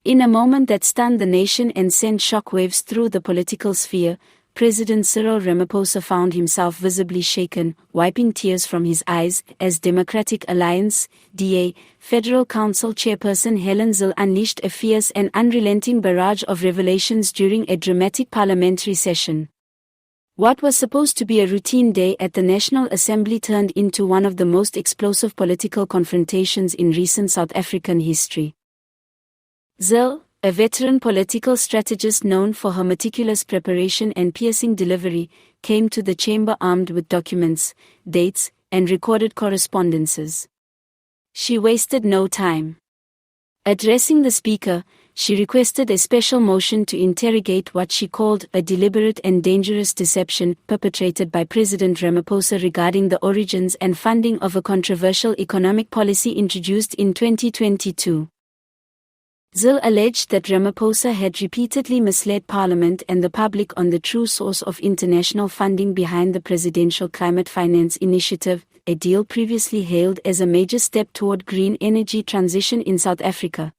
In a moment that stunned the nation and sent shockwaves through the political sphere, President Cyril Ramaphosa found himself visibly shaken, wiping tears from his eyes, as Democratic Alliance, DA, Federal Council Chairperson Helen Zille unleashed a fierce and unrelenting barrage of revelations during a dramatic parliamentary session. What was supposed to be a routine day at the National Assembly turned into one of the most explosive political confrontations in recent South African history. Zille, a veteran political strategist known for her meticulous preparation and piercing delivery, came to the chamber armed with documents, dates, and recorded correspondences. She wasted no time. Addressing the Speaker, she requested a special motion to interrogate what she called a deliberate and dangerous deception perpetrated by President Ramaphosa regarding the origins and funding of a controversial economic policy introduced in 2022. Zille alleged that Ramaphosa had repeatedly misled Parliament and the public on the true source of international funding behind the Presidential Climate Finance Initiative, a deal previously hailed as a major step toward green energy transition in South Africa.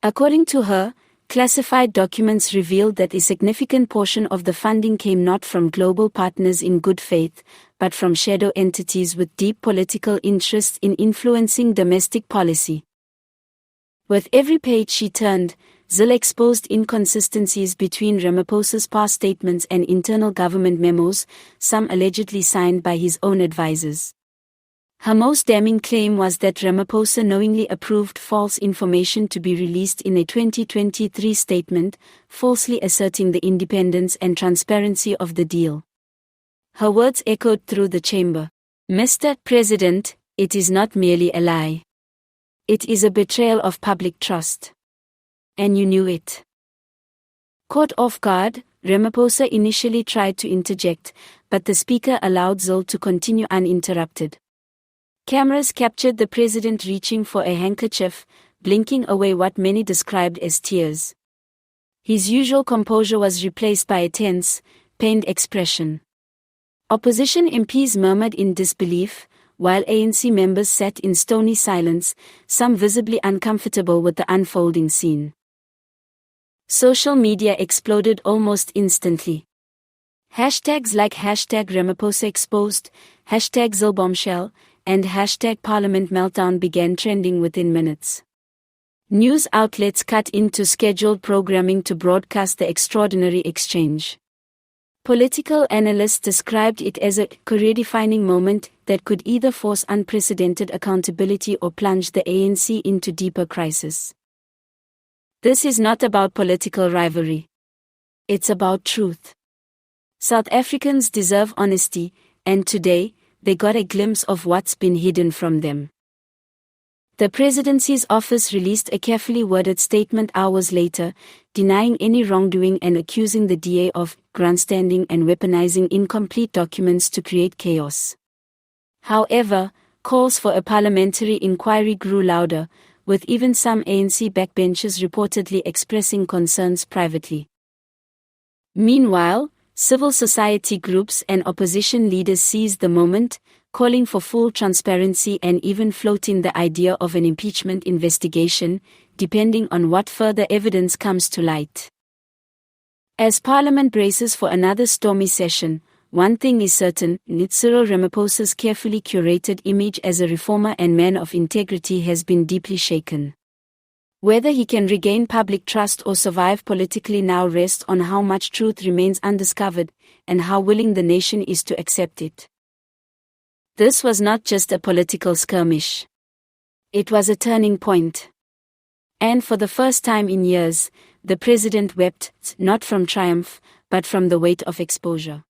According to her, classified documents revealed that a significant portion of the funding came not from global partners in good faith, but from shadow entities with deep political interests in influencing domestic policy. With every page she turned, Zille exposed inconsistencies between Ramaphosa's past statements and internal government memos, some allegedly signed by his own advisors. Her most damning claim was that Ramaphosa knowingly approved false information to be released in a 2023 statement, falsely asserting the independence and transparency of the deal. Her words echoed through the chamber. "Mr. President, it is not merely a lie. It is a betrayal of public trust. And you knew it." Caught off guard, Ramaphosa initially tried to interject, but the Speaker allowed Zille to continue uninterrupted. Cameras captured the President reaching for a handkerchief, blinking away what many described as tears. His usual composure was replaced by a tense, pained expression. Opposition MPs murmured in disbelief, while ANC members sat in stony silence, some visibly uncomfortable with the unfolding scene. Social media exploded almost instantly. Hashtags like #Ramaphosa exposed, #ZilleBombshell, and #Parliament meltdown began trending within minutes. News outlets cut into scheduled programming to broadcast the extraordinary exchange. Political analysts described it as a career-defining moment that could either force unprecedented accountability or plunge the ANC into deeper crisis. This is not about political rivalry. It's about truth. South Africans deserve honesty, and today, they got a glimpse of what's been hidden from them. The presidency's office released a carefully worded statement hours later, denying any wrongdoing and accusing the DA of grandstanding and weaponizing incomplete documents to create chaos. However, calls for a parliamentary inquiry grew louder, with even some ANC backbenchers reportedly expressing concerns privately. Meanwhile, civil society groups and opposition leaders seized the moment, calling for full transparency and even floating the idea of an impeachment investigation, depending on what further evidence comes to light. As Parliament braces for another stormy session, one thing is certain: Cyril Ramaphosa's carefully curated image as a reformer and man of integrity has been deeply shaken. Whether he can regain public trust or survive politically now rests on how much truth remains undiscovered, and how willing the nation is to accept it. This was not just a political skirmish. It was a turning point. And for the first time in years, the President wept, not from triumph, but from the weight of exposure.